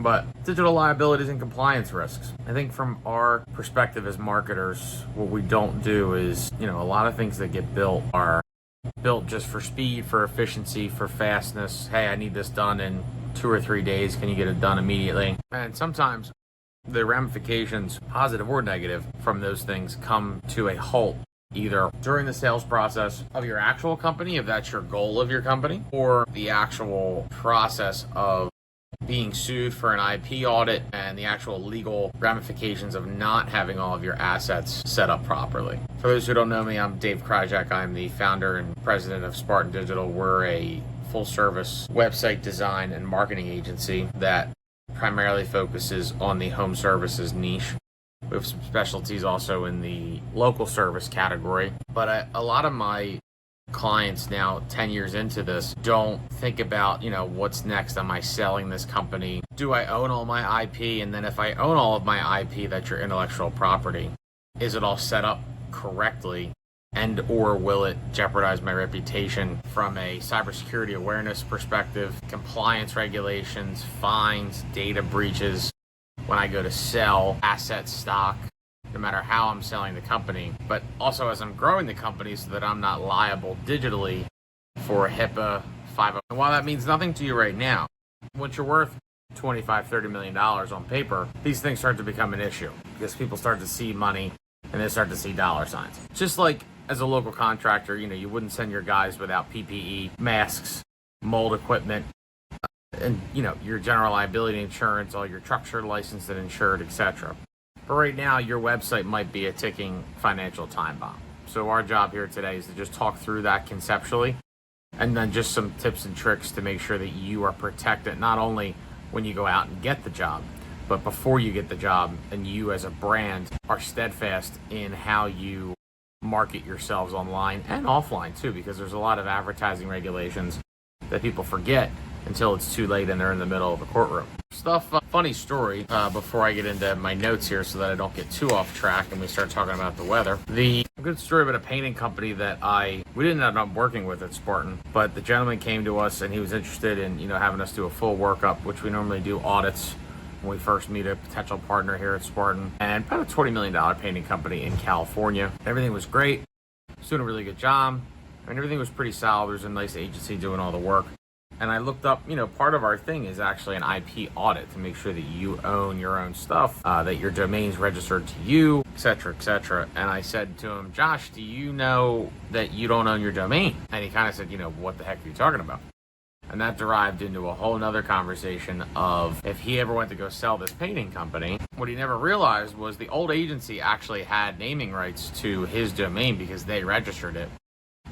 But digital liabilities and compliance risks. I think from our perspective as marketers, what we don't do is, a lot of things that get built are built just for speed, for efficiency, for fastness. Hey, I need this done in 2 or 3 days. Can you get it done immediately? And sometimes the ramifications, positive or negative, from those things come to a halt either during the sales process of your actual company, if that's your goal of your company, or the actual process of being sued for an IP audit and the actual legal ramifications of not having all of your assets set up properly. For those who don't know me, I'm Dave Kryszczak. I'm the founder and president of Spartan Digital. We're a full-service website design and marketing agency that primarily focuses on the home services niche. We have some specialties also in the local service category, but a lot of my clients now 10 years into this don't think about, what's next. Am I selling this company? Do I own all my IP? And then if I own all of my IP, that's your intellectual property, is it all set up correctly? And or will it jeopardize my reputation from a cybersecurity awareness perspective, compliance regulations, fines, data breaches, when I go to sell assets, stock, no matter how I'm selling the company, but also as I'm growing the company so that I'm not liable digitally for HIPAA, 5. And while that means nothing to you right now, once you're worth $25-30 million on paper, these things start to become an issue because people start to see money and they start to see dollar signs. Just like as a local contractor, you wouldn't send your guys without PPE, masks, mold equipment, and your general liability insurance, all your trucks are licensed and insured, etc. But right now, your website might be a ticking financial time bomb. So our job here today is to just talk through that conceptually, and then just some tips and tricks to make sure that you are protected, not only when you go out and get the job, but before you get the job, and you as a brand are steadfast in how you market yourselves online and offline too, because there's a lot of advertising regulations that people forget until it's too late and they're in the middle of a courtroom. Funny story, before I get into my notes here so that I don't get too off track and we start talking about the weather. The good story about a painting company that we didn't end up working with at Spartan, but the gentleman came to us and he was interested in, having us do a full workup, which we normally do audits when we first meet a potential partner here at Spartan, and about a $20 million painting company in California. Everything was great. Was doing a really good job. Everything was pretty solid. There's a nice agency doing all the work. And I looked up, part of our thing is actually an IP audit to make sure that you own your own stuff, that your domain's registered to you, et cetera, et cetera. And I said to him, Josh, do you know that you don't own your domain? And he kind of said, what the heck are you talking about? And that derived into a whole nother conversation of if he ever went to go sell this painting company, what he never realized was the old agency actually had naming rights to his domain because they registered it.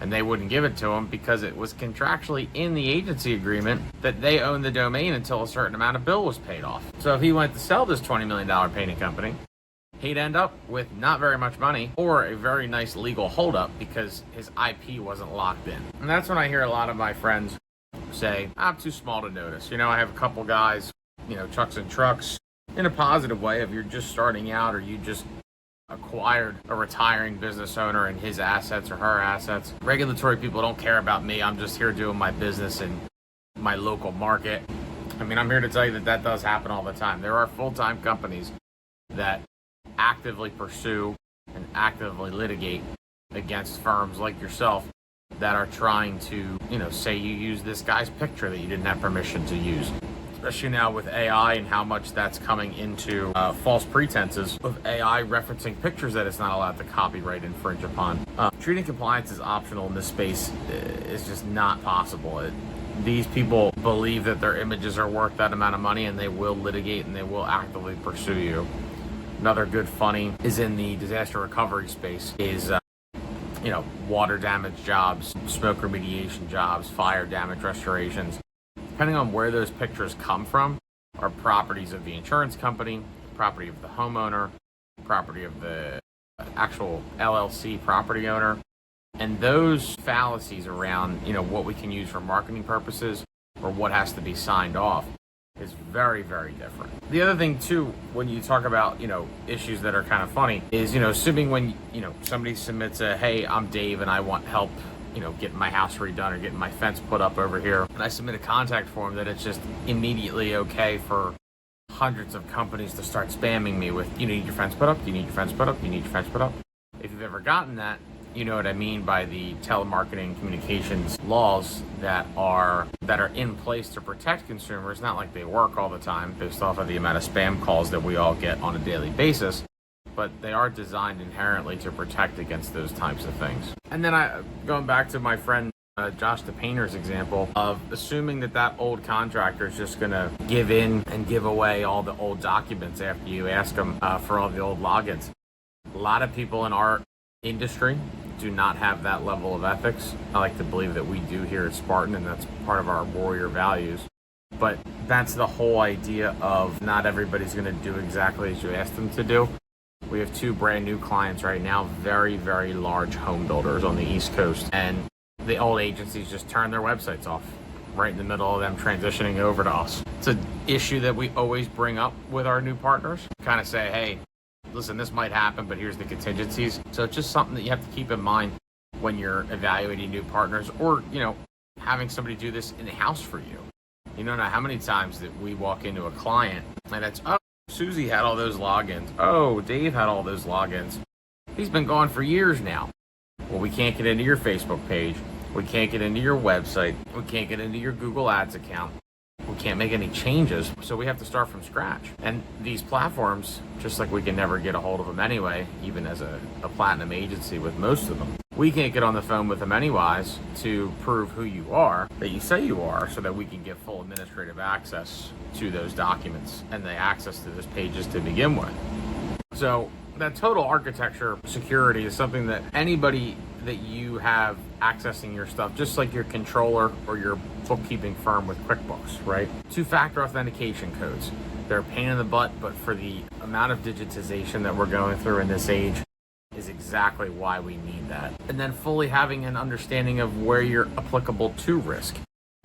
And they wouldn't give it to him because it was contractually in the agency agreement that they owned the domain until a certain amount of bill was paid off. So if he went to sell this $20 million painting company, he'd end up with not very much money or a very nice legal holdup because his IP wasn't locked in. And that's when I hear a lot of my friends say, I'm too small to notice. I have a couple guys, chucks and trucks, in a positive way if you're just starting out or you just acquired a retiring business owner and his assets or her assets. Regulatory people don't care about me. I'm just here doing my business in my local market. I'm here to tell you that does happen all the time. There are full-time companies that actively pursue and actively litigate against firms like yourself that are trying to, say you use this guy's picture that you didn't have permission to use. Especially now with AI and how much that's coming into false pretenses of AI referencing pictures that it's not allowed to copyright infringe upon. Treating compliance as optional in this space is just not possible. These people believe that their images are worth that amount of money and they will litigate and they will actively pursue you. Another good funny is in the disaster recovery space is water damage jobs, smoke remediation jobs, fire damage restorations. Depending on where those pictures come from, are properties of the insurance company, property of the homeowner, property of the actual LLC property owner. And those fallacies around, what we can use for marketing purposes or what has to be signed off is very, very different. The other thing too, when you talk about, issues that are kind of funny is, assuming when, somebody submits hey, I'm Dave and I want help getting my house redone or getting my fence put up over here, and I submit a contact form that it's just immediately okay for hundreds of companies to start spamming me with, you need your friends put up, you need your friends put up, you need your friends put up. If you've ever gotten that, you know what I mean by the telemarketing communications laws that are in place to protect consumers. Not like they work all the time based off of the amount of spam calls that we all get on a daily basis, but they are designed inherently to protect against those types of things. And then going back to my friend Josh the painter's example of assuming that old contractor is just going to give in and give away all the old documents after you ask them for all the old logins. A lot of people in our industry do not have that level of ethics. I like to believe that we do here at Spartan, and that's part of our warrior values. But that's the whole idea of not everybody's going to do exactly as you ask them to do. We have 2 brand new clients right now, very, very large home builders on the East Coast, and the old agencies just turn their websites off right in the middle of them transitioning over to us. It's an issue that we always bring up with our new partners. Kind of say, hey, listen, this might happen, but here's the contingencies. So it's just something that you have to keep in mind when you're evaluating new partners, or, having somebody do this in-house for you. You don't know how many times that we walk into a client and it's, oh, Susie had all those logins. Oh, Dave had all those logins. He's been gone for years now. Well, we can't get into your Facebook page. We can't get into your website. We can't get into your Google Ads account. We can't make any changes, so we have to start from scratch. And these platforms, just like we can never get a hold of them anyway, even as a platinum agency with most of them, we can't get on the phone with them anyways to prove who you are, that you say you are, so that we can get full administrative access to those documents and the access to those pages to begin with. So that total architecture security is something that anybody that you have accessing your stuff, just like your controller or your bookkeeping firm with QuickBooks, right? 2-factor authentication codes. They're a pain in the butt, but for the amount of digitization that we're going through in this age is exactly why we need that. And then fully having an understanding of where you're applicable to risk.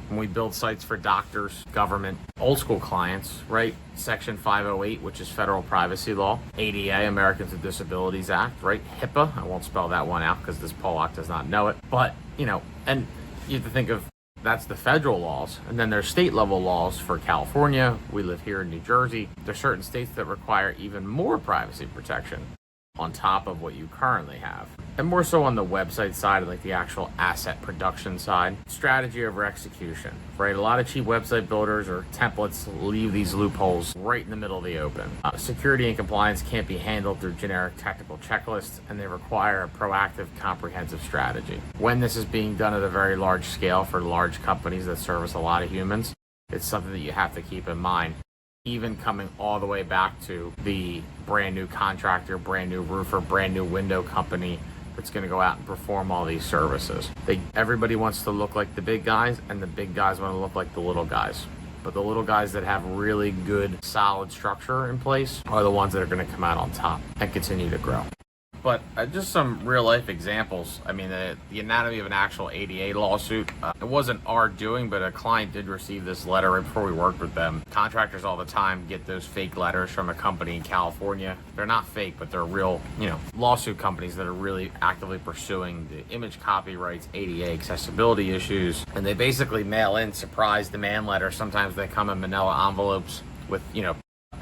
When we build sites for doctors, government, old school clients, right? Section 508, which is federal privacy law, ADA, Americans with Disabilities Act, right? HIPAA, I won't spell that one out because this Pollock does not know it. But, and you have to think of that's the federal laws. And then there's state level laws for California. We live here in New Jersey. There's certain states that require even more privacy protection on top of what you currently have. And more so on the website side, like the actual asset production side, strategy over execution, right? A lot of cheap website builders or templates leave these loopholes right in the middle of the open. Security and compliance can't be handled through generic technical checklists, and they require a proactive, comprehensive strategy. When this is being done at a very large scale for large companies that service a lot of humans, it's something that you have to keep in mind. Even coming all the way back to the brand new contractor, brand new roofer, brand new window company that's going to go out and perform all these services. Everybody wants to look like the big guys, and the big guys want to look like the little guys. But the little guys that have really good, solid structure in place are the ones that are going to come out on top and continue to grow. But just some real life examples. I mean, the anatomy of an actual ADA lawsuit, it wasn't our doing, but a client did receive this letter right before we worked with them. Contractors all the time get those fake letters from a company in California. They're not fake, but they're real, lawsuit companies that are really actively pursuing the image copyrights, ADA accessibility issues. And they basically mail in surprise demand letters. Sometimes they come in manila envelopes with,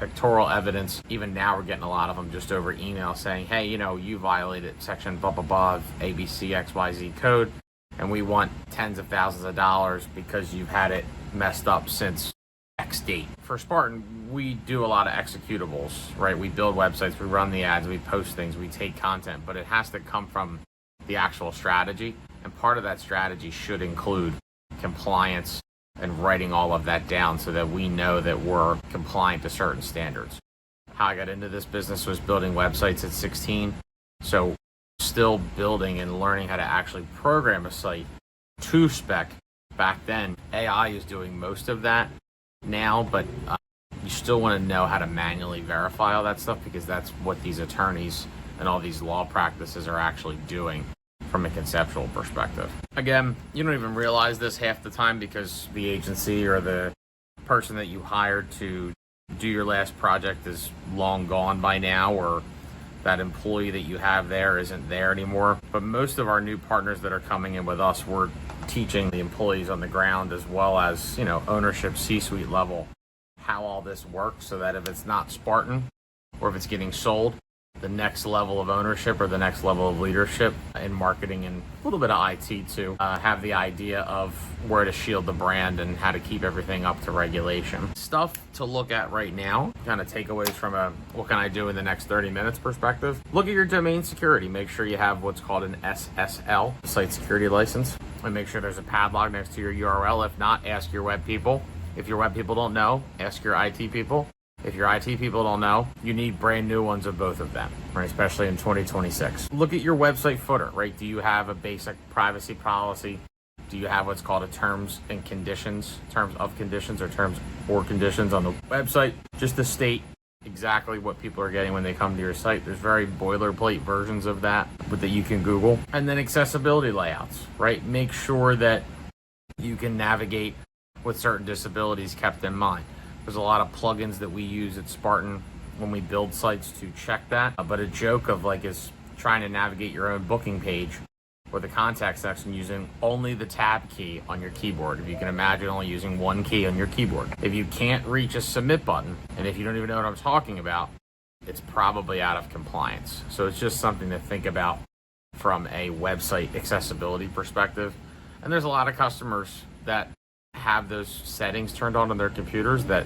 pictorial evidence. Even now we're getting a lot of them just over email saying, hey, you violated section blah, blah, blah, ABC XYZ code, and we want tens of thousands of dollars because you've had it messed up since X date. For Spartan, we do a lot of executables, right? We build websites, we run the ads, we post things, we take content, but it has to come from the actual strategy. And part of that strategy should include compliance and writing all of that down so that we know that we're compliant to certain standards. How I got into this business was building websites at 16. So still building and learning how to actually program a site to spec. Back then, AI is doing most of that now, but you still want to know how to manually verify all that stuff, because that's what these attorneys and all these law practices are actually doing from a conceptual perspective. Again, you don't even realize this half the time because the agency or the person that you hired to do your last project is long gone by now, or that employee that you have there isn't there anymore. But most of our new partners that are coming in with us, we're teaching the employees on the ground as well as, ownership C-suite level how all this works, so that if it's not Spartan or if it's getting sold, the next level of ownership or the next level of leadership in marketing and a little bit of IT too, have the idea of where to shield the brand and how to keep everything up to regulation. Stuff to look at right now, kind of takeaways from a what can I do in the next 30 minutes perspective. Look at your domain security. Make sure you have what's called an SSL, site security license, and make sure there's a padlock next to your URL. If not, ask your web people. If your web people don't know, ask your IT people. If your IT people don't know, you need brand new ones of both of them, right? Especially in 2026. Look at your website footer, right? Do you have a basic privacy policy? Do you have what's called a terms and conditions, terms of conditions or terms or conditions on the website? Just to state exactly what people are getting when they come to your site. There's very boilerplate versions of that, but that you can Google. And then accessibility layouts, right? Make sure that you can navigate with certain disabilities kept in mind. There's a lot of plugins that we use at Spartan when we build sites to check that. But a joke of like is trying to navigate your own booking page or the contact section using only the tab key on your keyboard. If you can imagine only using one key on your keyboard. If you can't reach a submit button, and if you don't even know what I'm talking about, it's probably out of compliance. So it's just something to think about from a website accessibility perspective. And there's a lot of customers that have those settings turned on their computers that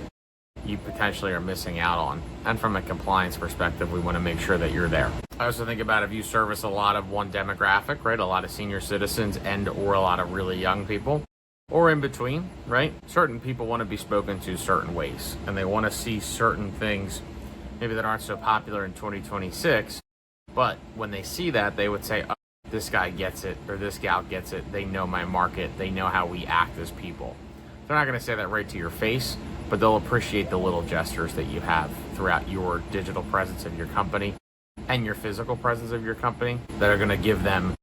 you potentially are missing out on. And from a compliance perspective, we want to make sure that you're there. I also think about if you service a lot of one demographic, right? A lot of senior citizens and or a lot of really young people, or in between, right? Certain people want to be spoken to certain ways, and they want to see certain things maybe that aren't so popular in 2026, but when they see that, they would say, oh, this guy gets it, or this gal gets it. They know my market. They know how we act as people. They're not going to say that right to your face, but they'll appreciate the little gestures that you have throughout your digital presence of your company and your physical presence of your company that are going to give them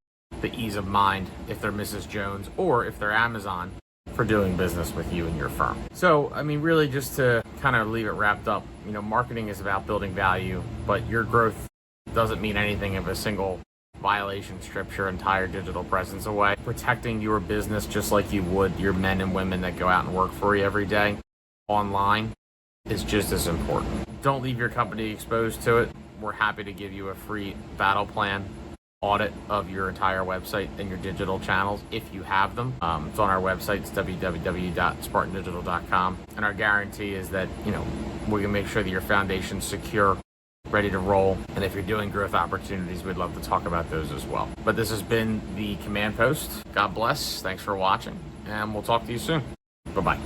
the ease of mind if they're Mrs. Jones or if they're Amazon for doing business with you and your firm. So, I mean, really just to kind of leave it wrapped up, you know, marketing is about building value, but your growth doesn't mean anything if a single violation strips your entire digital presence away. Protecting your business just like you would your men and women that go out and work for you every day online is just as important. Don't leave your company exposed to it. We're happy to give you a free battle plan audit of your entire website and your digital channels if you have them. It's on our website. It's www.spartandigital.com. And our guarantee is that, you know, we can make sure that your foundation's secure, ready to roll. And if you're doing growth opportunities, we'd love to talk about those as well. But this has been the Command Post. God bless. Thanks for watching, and we'll talk to you soon. Bye-bye.